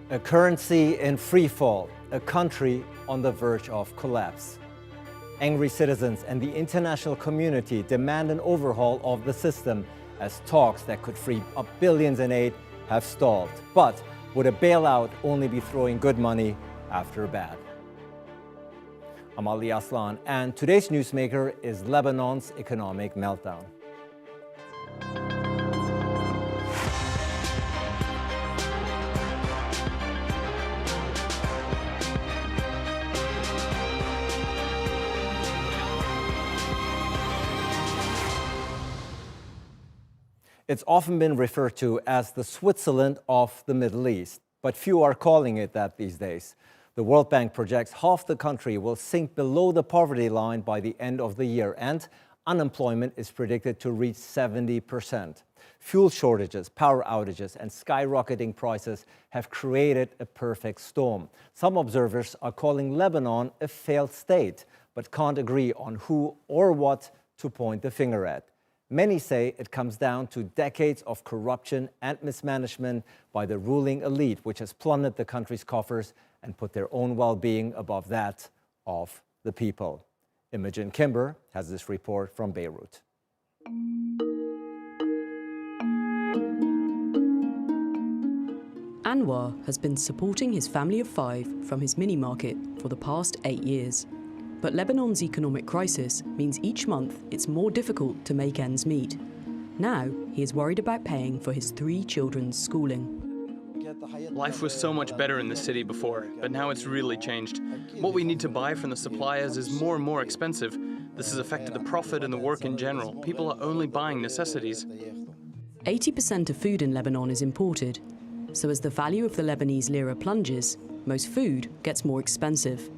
A currency in freefall, a country on the verge of collapse. Angry citizens and the international community demand an overhaul of the system as talks that could free up billions in aid have stalled. But would a bailout only be throwing good money after bad? I'm Ali Aslan, and today's newsmaker is Lebanon's economic meltdown. It's often been referred to as the Switzerland of the Middle East, but few are calling it that these days. The World Bank projects half the country will sink below the poverty line by the end of the year, and unemployment is predicted to reach 70%. Fuel shortages, power outages, and skyrocketing prices have created a perfect storm. Some observers are calling Lebanon a failed state, but can't agree on who or what to point the finger at. Many say it comes down to decades of corruption and mismanagement by the ruling elite, which has plundered the country's coffers and put their own well-being above that of the people. Imogen Kimber has this report from Beirut. Anwar has been supporting his family of 5 from his mini-market for the past 8 years. But Lebanon's economic crisis means each month it's more difficult to make ends meet. Now he is worried about paying for his 3 children's schooling. Life was so much better in the city before, but now it's really changed. What we need to buy from the suppliers is more and more expensive. This has affected the profit and the work in general. People are only buying necessities. 80% of food in Lebanon is imported. So as the value of the Lebanese lira plunges, most food gets more expensive.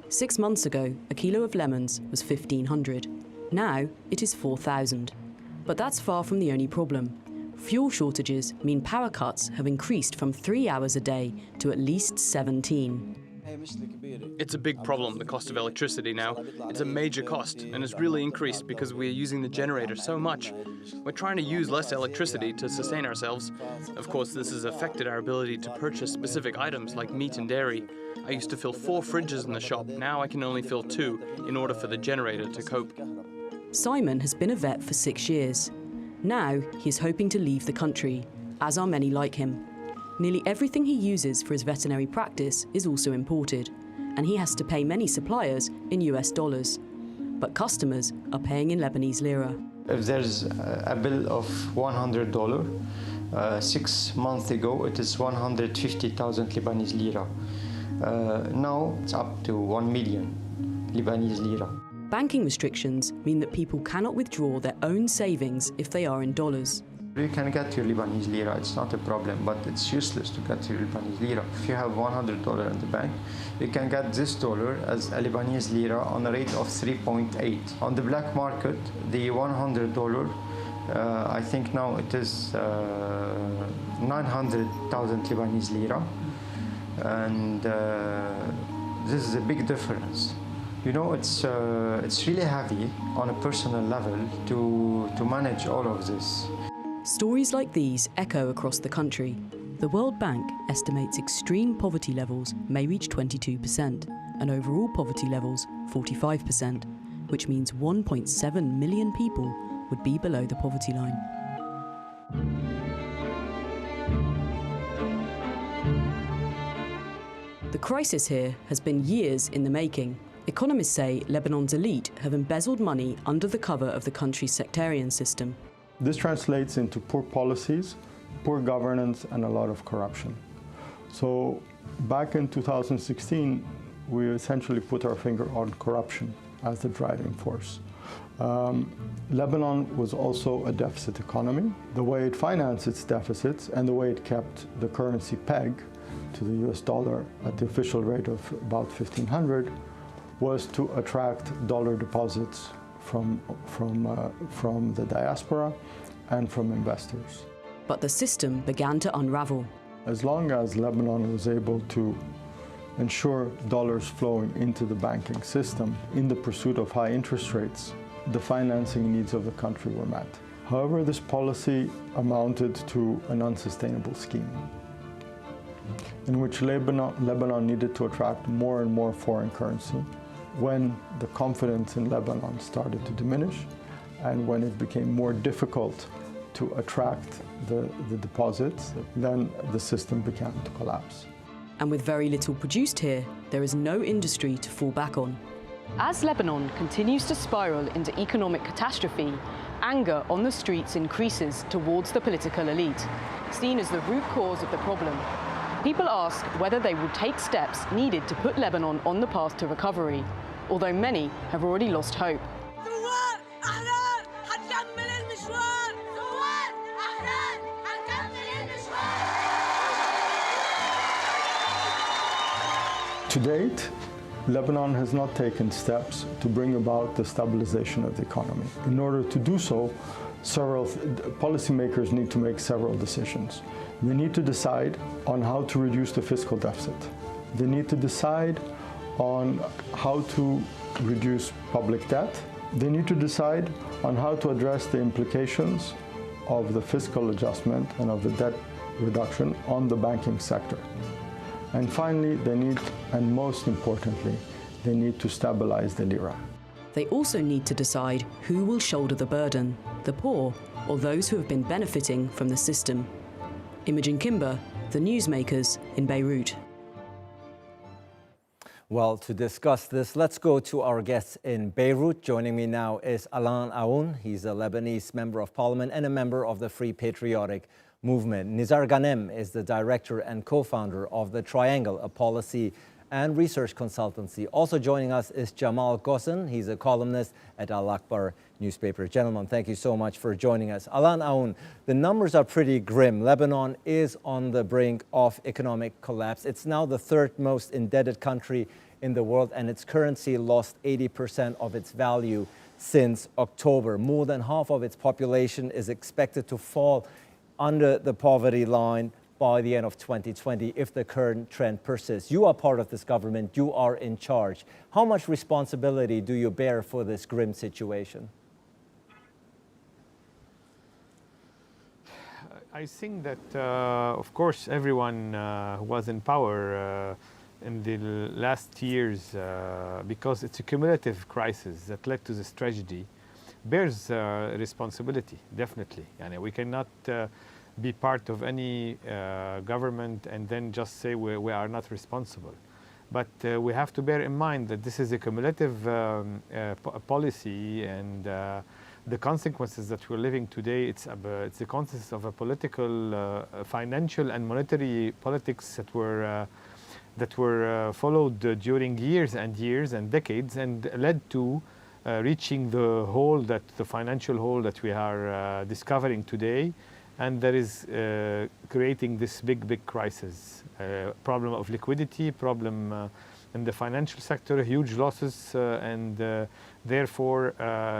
6 months ago, a kilo of lemons was 1,500. Now it is 4,000. But that's far from the only problem. Fuel shortages mean power cuts have increased from 3 hours a day to at least 17. It's a big problem, the cost of electricity now. It's a major cost, and it's really increased because we're using the generator so much. We're trying to use less electricity to sustain ourselves. Of course, this has affected our ability to purchase specific items like meat and dairy. I used to fill 4 fridges in the shop. Now I can only fill 2 in order for the generator to cope. Simon has been a vet for 6 years. Now he is hoping to leave the country, as are many like him. Nearly everything he uses for his veterinary practice is also imported, and he has to pay many suppliers in US dollars. But customers are paying in Lebanese lira. If there's a bill of $100, 6 months ago it is 150,000 Lebanese lira. Now it's up to 1 million Lebanese lira. Banking restrictions mean that people cannot withdraw their own savings if they are in dollars. You can get your Lebanese lira, it's not a problem, but it's useless to get your Lebanese lira. If you have $100 in the bank, you can get this dollar as a Lebanese lira on a rate of 3.8. On the black market, the $100, I think now it is 900,000 Lebanese lira. And this is a big difference. You know, it's really heavy on a personal level to manage all of this. Stories like these echo across the country. The World Bank estimates extreme poverty levels may reach 22% and overall poverty levels 45%, which means 1.7 million people would be below the poverty line. The crisis here has been years in the making. Economists say Lebanon's elite have embezzled money under the cover of the country's sectarian system. This translates into poor policies, poor governance, and a lot of corruption. So back in 2016, we essentially put our finger on corruption as the driving force. Lebanon was also a deficit economy. The way it financed its deficits and the way it kept the currency peg to the US dollar at the official rate of about 1,500 was to attract dollar deposits from the diaspora and from investors. But the system began to unravel. As long as Lebanon was able to ensure dollars flowing into the banking system in the pursuit of high interest rates, the financing needs of the country were met. However, this policy amounted to an unsustainable scheme. in which Lebanon needed to attract more and more foreign currency. When the confidence in Lebanon started to diminish, and when it became more difficult to attract the deposits, then the system began to collapse. And with very little produced here, there is no industry to fall back on. As Lebanon continues to spiral into economic catastrophe, anger on the streets increases towards the political elite, seen as the root cause of the problem. People ask whether they will take steps needed to put Lebanon on the path to recovery, although many have already lost hope. To date, Lebanon has not taken steps to bring about the stabilization of the economy. In order to do so, policymakers need to make several decisions. They need to decide on how to reduce the fiscal deficit. They need to decide on how to reduce public debt. They need to decide on how to address the implications of the fiscal adjustment and of the debt reduction on the banking sector. And finally, they need, and most importantly, they need to stabilize the lira. They also need to decide who will shoulder the burden, the poor or those who have been benefiting from the system. Imogen Kimber, The Newsmakers in Beirut. Well, to discuss this, let's go to our guests in Beirut. Joining me now is Alain Aoun. He's a Lebanese member of parliament and a member of the Free Patriotic movement. Nizar Ghanem is the director and co-founder of the Triangle, a policy and research consultancy. Also joining us is Jamal Ghosn. He's a columnist at Akhbar newspaper. Gentlemen, thank you so much for joining us. Alain Aoun, the numbers are pretty grim. Lebanon is on the brink of economic collapse. It's now the third most indebted country in the world, and its currency lost 80% of its value since October. More than half of its population is expected to fall under the poverty line by the end of 2020 if the current trend persists. You are part of this government, you are in charge. How much responsibility do you bear for this grim situation? I think that, of course, everyone who was in power in the last years, because it's a cumulative crisis that led to this tragedy, bears responsibility, definitely. And we cannot be part of any government and then just say we are not responsible. But we have to bear in mind that this is a cumulative policy, and the consequences that we're living today, it's the consequence of a political, financial and monetary politics that were followed during years and decades, and led to reaching the financial hole that we are discovering today, and that is creating this big crisis. Problem of liquidity, problem in the financial sector, huge losses, and therefore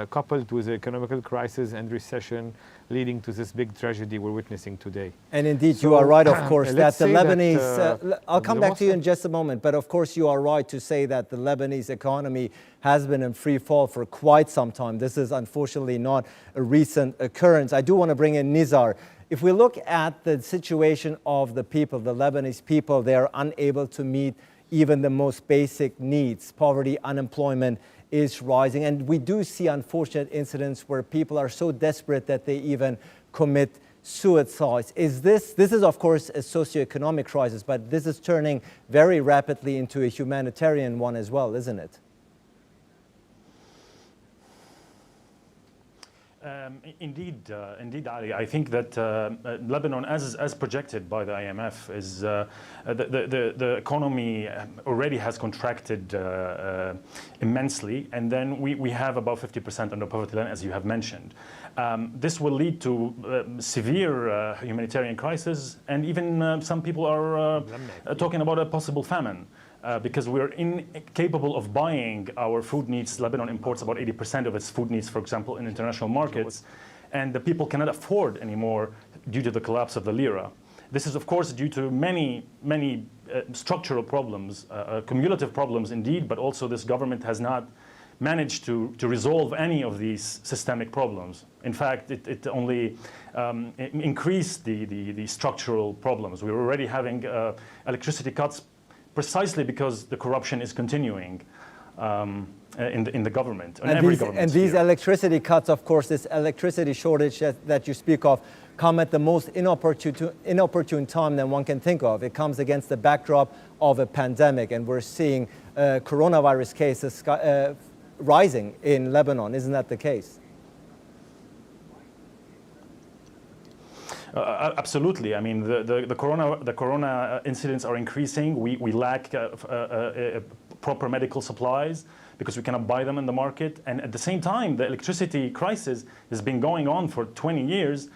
coupled with the economical crisis and recession, leading to this big tragedy we're witnessing today. And indeed, you are right, of course, that the Lebanese, I'll come back to you in just a moment, but of course you are right to say that the Lebanese economy has been in free fall for quite some time. This is unfortunately not a recent occurrence. I do want to bring in Nizar. If we look at the situation of the people, the Lebanese people, they are unable to meet even the most basic needs. Poverty, unemployment is rising. And we do see unfortunate incidents where people are so desperate that they even commit suicides. This is of course a socioeconomic crisis, but this is turning very rapidly into a humanitarian one as well, isn't it? Indeed, Ali. I think that Lebanon, as projected by the IMF, is the economy already has contracted immensely, and then we have about 50% on the poverty line, as you have mentioned. This will lead to severe humanitarian crisis, and even some people are talking about a possible famine. Because we're incapable of buying our food needs. Lebanon imports about 80% of its food needs, for example, in international markets, and the people cannot afford anymore due to the collapse of the lira. This is, of course, due to many structural problems, cumulative problems indeed, but also this government has not managed to resolve any of these systemic problems. In fact, it only increased the structural problems. We were already having electricity cuts precisely because the corruption is continuing in the government, in every government And these sphere. electricity cuts, of course, this electricity shortage that you speak of, come at the most inopportune time than one can think of. It comes against the backdrop of a pandemic, and we're seeing coronavirus cases rising in Lebanon. Isn't that the case? Absolutely. I mean, the corona incidents are increasing. We lack proper medical supplies because we cannot buy them in the market. And at the same time, the electricity crisis has been going on for 20 years,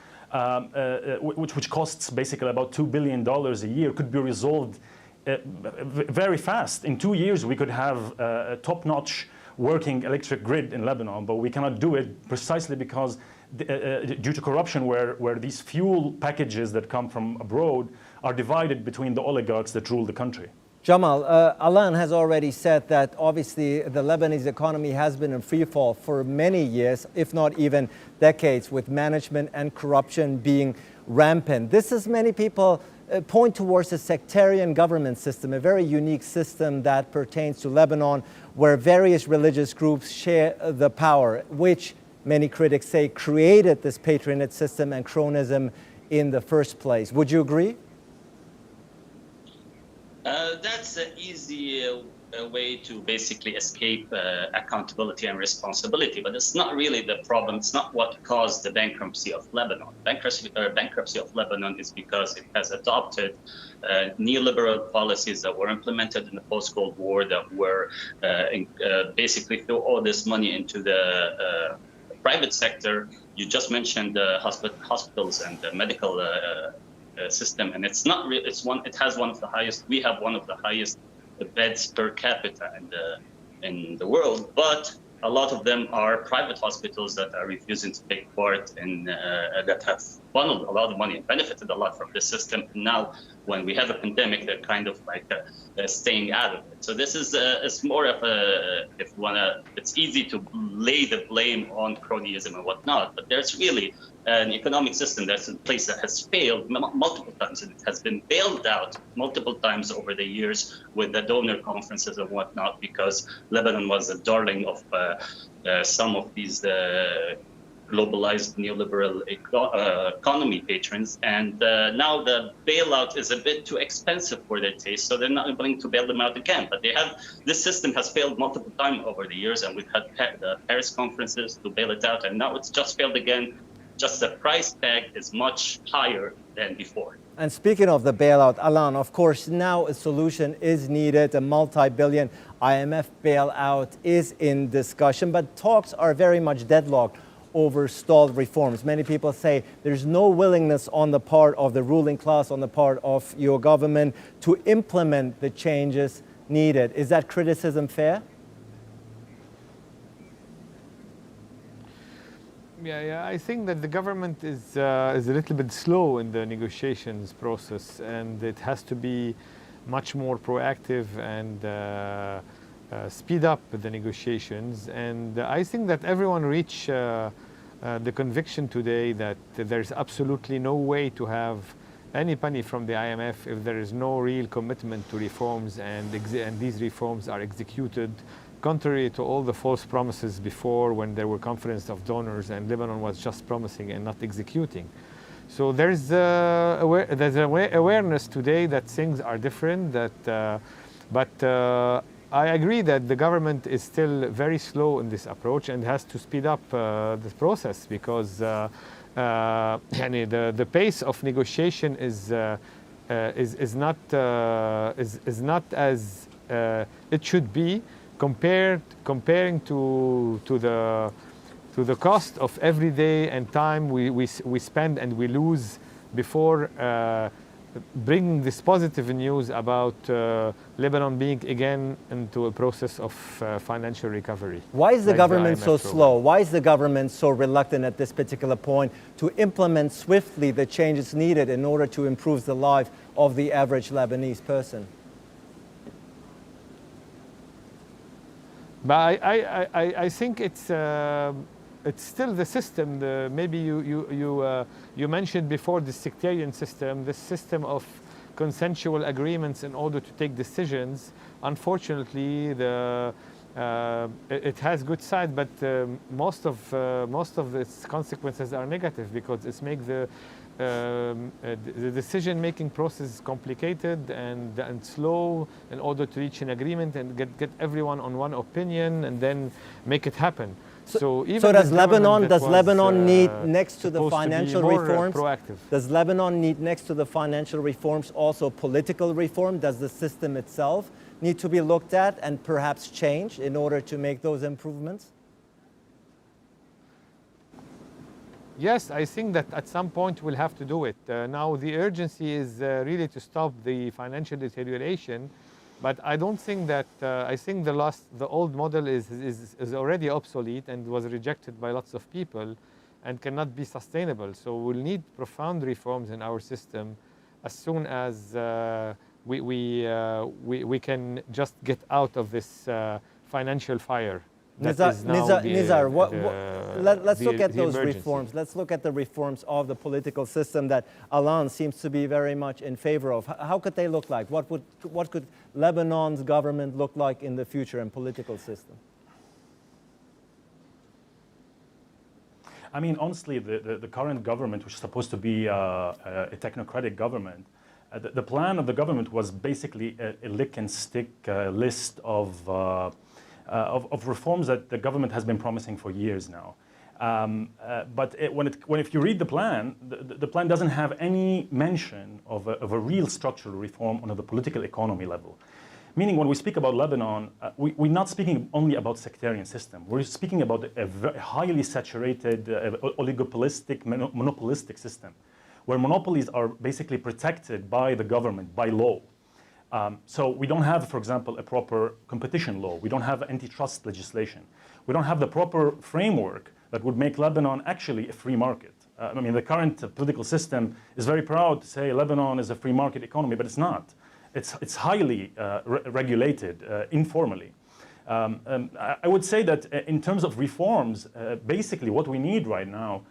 which costs basically about $2 billion a year, could be resolved very fast. In 2 years, we could have a top-notch working electric grid in Lebanon, but we cannot do it precisely because due to corruption, where these fuel packages that come from abroad are divided between the oligarchs that rule the country. Jamal, Alain has already said that obviously the Lebanese economy has been in free fall for many years, if not even decades, with management and corruption being rampant. This is many people point towards a sectarian government system, a very unique system that pertains to Lebanon, where various religious groups share the power, which many critics say created this patronage system and cronism in the first place. Would you agree? That's an easy way to basically escape accountability and responsibility, but it's not really the problem. It's not what caused the bankruptcy of Lebanon. Bankruptcy of Lebanon is because it has adopted neoliberal policies that were implemented in the post-Cold War that were basically threw all this money into the private sector. You just mentioned the hospitals and the medical system, and it's not really. It has one of the highest. We have one of the highest beds per capita in the world, but a lot of them are private hospitals that are refusing to take part in that have funneled a lot of money and benefited a lot from this system. Now, when we have a pandemic, they're kind of like staying out of it. So this is it's more of a, if you wanna, it's easy to lay the blame on cronyism and whatnot, but there's really an economic system that's in place that has failed multiple times, and it has been bailed out multiple times over the years with the donor conferences and whatnot, because Lebanon was the darling of some of these globalized neoliberal economy patrons, and now the bailout is a bit too expensive for their taste, so they're not willing to bail them out again. But this system has failed multiple times over the years, and we've had the Paris conferences to bail it out, and now it's just failed again. Just the price tag is much higher than before. And speaking of the bailout, Alain, of course, now a solution is needed. A multi-billion IMF bailout is in discussion, but talks are very much deadlocked over stalled reforms. Many people say there's no willingness on the part of the ruling class, on the part of your government, to implement the changes needed. Is that criticism fair? Yeah, I think that the government is a little bit slow in the negotiations process, and it has to be much more proactive and speed up the negotiations. And I think that everyone reached the conviction today that there's absolutely no way to have any penny from the IMF if there is no real commitment to reforms, and these reforms are executed contrary to all the false promises before, when there were conferences of donors and Lebanon was just promising and not executing. So there's awareness today that things are different, but I agree that the government is still very slow in this approach and has to speed up this process, because the pace of negotiation is not as it should be, comparing to the cost of every day and time we spend and we lose before bringing this positive news about Lebanon being again into a process of financial recovery. Why is the government so program. slow? Why is the government so reluctant at this particular point to implement swiftly the changes needed in order to improve the life of the average Lebanese person? But I think it's still the system. Maybe you mentioned before the sectarian system, the system of consensual agreements in order to take decisions. Unfortunately, it has good side, but most of its consequences are negative because it's make the decision-making process complicated and slow in order to reach an agreement and get everyone on one opinion and then make it happen. So does Lebanon need, next to the financial reforms, proactive. Does Lebanon need, next to the financial reforms, also political reform? Does the system itself need to be looked at and perhaps changed in order to make those improvements? Yes, I think that at some point we'll have to do it. Now the urgency is really to stop the financial deterioration, but I don't think that, I think the old model is already obsolete and was rejected by lots of people and cannot be sustainable. So we'll need profound reforms in our system as soon as we can just get out of this financial fire. Nizar, let's look at those reforms. Let's look at the reforms of the political system that Alain seems to be very much in favor of. How could they look like? What could Lebanon's government look like in the future and political system? I mean, honestly, the current government, which is supposed to be a technocratic government, the plan of the government was basically a lick and stick list of reforms that the government has been promising for years now. But if you read the plan, the plan doesn't have any mention of a real structural reform on the political economy level. Meaning when we speak about Lebanon, we're not speaking only about sectarian system. We're speaking about a very highly saturated, oligopolistic, monopolistic system, where monopolies are basically protected by the government, by law. So we don't have, for example, a proper competition law. We don't have antitrust legislation. We don't have the proper framework that would make Lebanon actually a free market. I mean, the current political system is very proud to say Lebanon is a free market economy, but it's not. It's highly regulated informally. I would say that in terms of reforms, basically what we need right now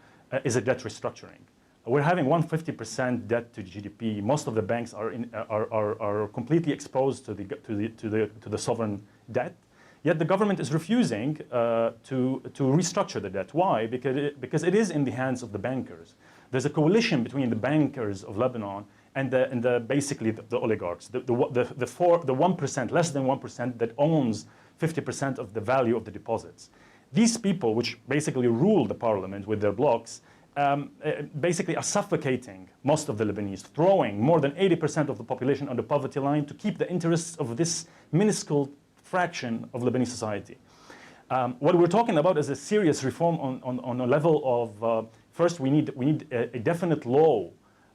is a debt restructuring. We're having 150% debt to GDP. Most of the banks are completely exposed to the sovereign debt. Yet the government is refusing to restructure the debt. Why? Because it is in the hands of the bankers. There's a coalition between the bankers of Lebanon and basically the oligarchs, the 1%, less than 1% that owns 50% of the value of the deposits. These people, which basically rule the parliament with their blocks, basically are suffocating most of the Lebanese, throwing more than 80% of the population on the poverty line to keep the interests of this minuscule fraction of Lebanese society. What we're talking about is a serious reform on a level of, first we need a definite law,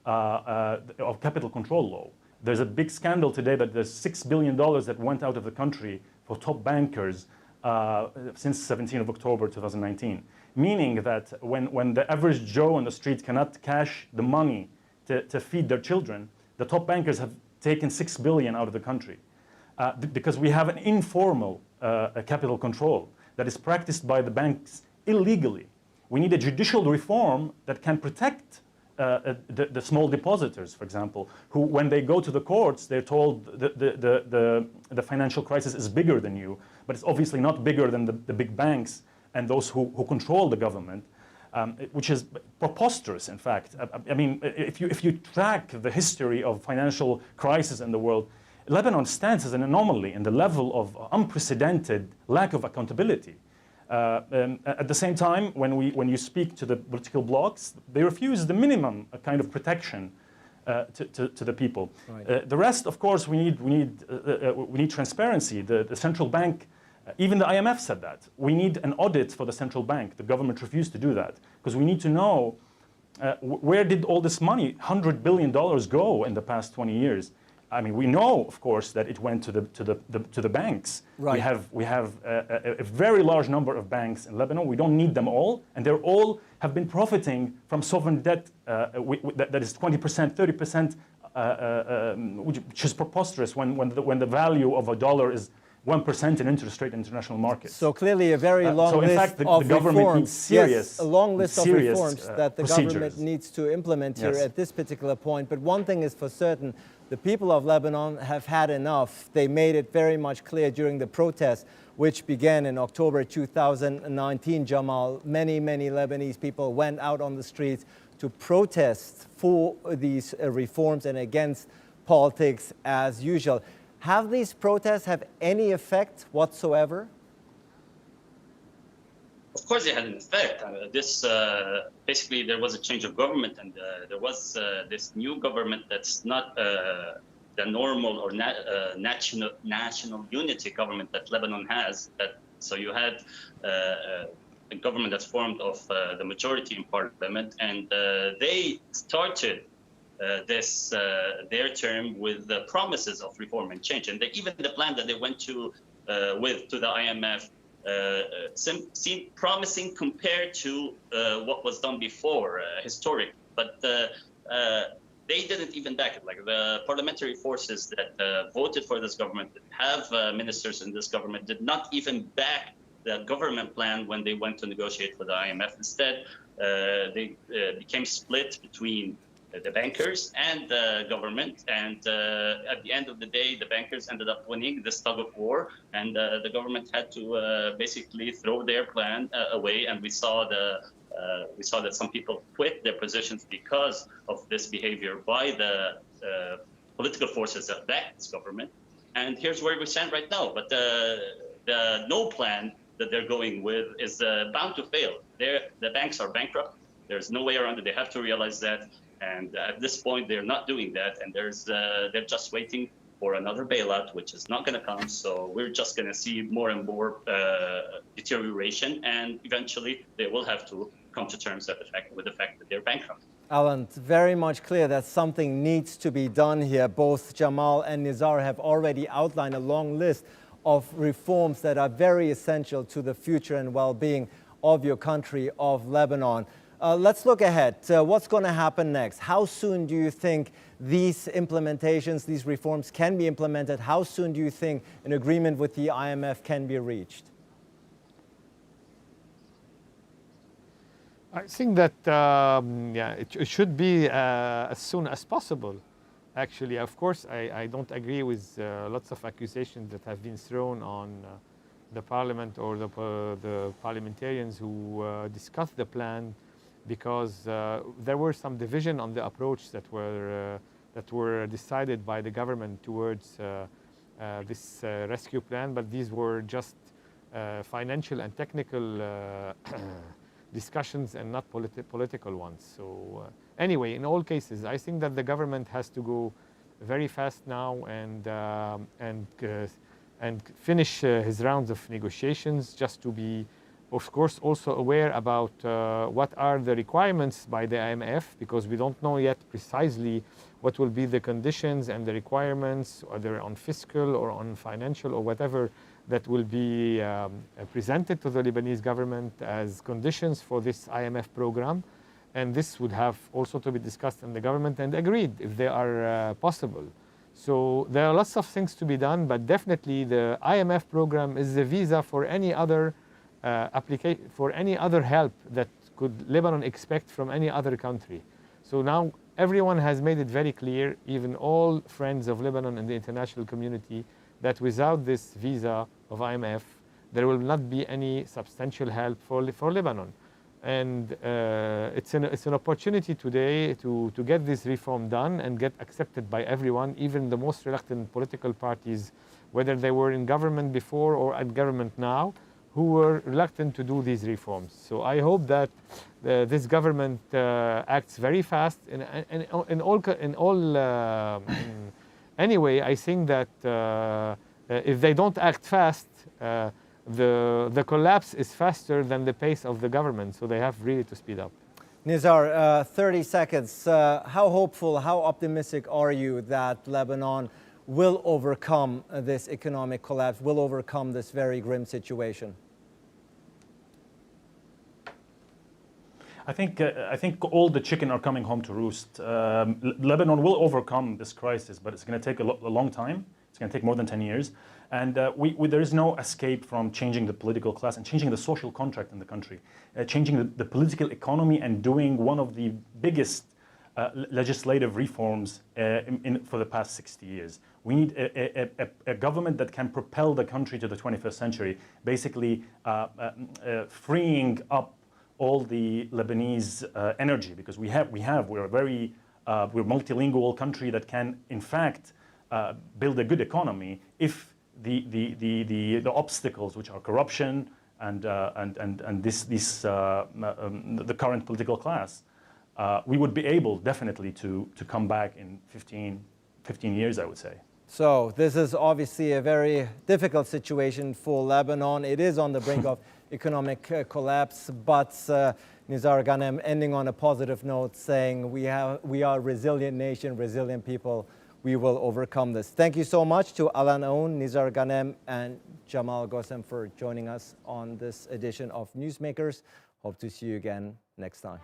of capital control law. There's a big scandal today that there's $6 billion that went out of the country for top bankers since 17th of October 2019. Meaning that when the average Joe on the street cannot cash the money to feed their children, the top bankers have taken $6 billion out of the country. Because we have an informal capital control that is practiced by the banks illegally. We need a judicial reform that can protect the small depositors, for example, who, when they go to the courts, they're told the financial crisis is bigger than you, but it's obviously not bigger than the big banks and those who control the government, which is preposterous, in fact. I mean, if you track the history of financial crisis in the world, Lebanon stands as an anomaly in the level of unprecedented lack of accountability. At the same time, when you speak to the political blocs, they refuse the minimum kind of protection to the people. Right. The rest, of course, we need transparency. The central bank, even the IMF said that. We need an audit for the central bank. The government refused to do that because we need to know where did all this money, $100 billion, go in the past 20 years. I mean, we know, of course, that it went to the banks. Right. We have a very large number of banks in Lebanon. We don't need them all, and they all have been profiting from sovereign debt that is 20%, 30%, which is preposterous when the value of a dollar is 1% in interest rate in international markets. So clearly a very long so in list fact, the of government reforms. needs serious, yes, a long list of serious, reforms that the procedures. government needs to implement here Yes. at this particular point. But one thing is for certain, the people of Lebanon have had enough. They made it very much clear during the protests, which began in October 2019, Jamal. Many Lebanese people went out on the streets to protest for these reforms and against politics as usual. Have these protests have any effect whatsoever? Of course, they had an effect. Basically, there was a change of government, and there was this new government that's not the normal or national unity government that Lebanon has. So you had a government that's formed of the majority in parliament, and they started their term with the promises of reform and change, and even the plan that they went to the IMF seemed promising compared to what was done before, historic. But they didn't even back it. Like the parliamentary forces that voted for this government, that have ministers in this government, did not even back the government plan when they went to negotiate with the IMF. Instead, they became split between the bankers and the government, and at the end of the day, the bankers ended up winning this tug of war, and the government had to basically throw their plan away. And we saw that some people quit their positions because of this behavior by the political forces that backed this government. And here's where we stand right now. But the no plan that they're going with is bound to fail. The banks are bankrupt. There's no way around it. They have to realize that. And at this point, they're not doing that, and they're just waiting for another bailout, which is not going to come. So we're just going to see more and more deterioration, and eventually they will have to come to terms with the fact that they're bankrupt. Alain, it's very much clear that something needs to be done here. Both Jamal and Nizar have already outlined a long list of reforms that are very essential to the future and well-being of your country, of Lebanon. Let's look ahead. What's going to happen next? How soon do you think these implementations, these reforms can be implemented? How soon do you think an agreement with the IMF can be reached? I think that it should be as soon as possible. Actually, of course, I don't agree with lots of accusations that have been thrown on the parliament or the parliamentarians who discussed the plan, because there were some division on the approach that were decided by the government towards this rescue plan, but these were just financial and technical discussions and not political ones. So anyway, in all cases, I think that the government has to go very fast now and finish his rounds of negotiations, just to be, of course, also aware about what are the requirements by the IMF, because we don't know yet precisely what will be the conditions and the requirements, whether on fiscal or on financial or whatever, that will be presented to the Lebanese government as conditions for this IMF program. And this would have also to be discussed in the government and agreed if they are possible. So there are lots of things to be done, but definitely the IMF program is the visa for any other for any other help that could Lebanon expect from any other country. So now everyone has made it very clear, even all friends of Lebanon in the international community, that without this visa of IMF, there will not be any substantial help for Lebanon. And it's an opportunity today to get this reform done and get accepted by everyone, even the most reluctant political parties, whether they were in government before or at government now, who were reluctant to do these reforms. So I hope that this government acts very fast. Anyway, I think that if they don't act fast, the collapse is faster than the pace of the government. So they have really to speed up. Nizar, 30 seconds. How hopeful, how optimistic are you that Lebanon will overcome this economic collapse, will overcome this very grim situation? I think all the chicken are coming home to roost. Lebanon will overcome this crisis, but it's going to take a long time. It's going to take more than 10 years. And there is no escape from changing the political class and changing the social contract in the country, changing the political economy and doing one of the biggest legislative reforms for the past 60 years. We need a government that can propel the country to the 21st century, basically freeing up all the Lebanese energy, because we're a multilingual country that can, in fact, build a good economy if the obstacles, which are corruption and the current political class, we would be able definitely to come back in 15 years, I would say. So this is obviously a very difficult situation for Lebanon. It is on the brink of economic collapse, but Nizar Ghanem ending on a positive note, saying we are a resilient nation, resilient people. We will overcome this. Thank you so much to Alain Aoun, Nizar Ghanem, and Jamal Ghosn for joining us on this edition of Newsmakers. Hope to see you again next time.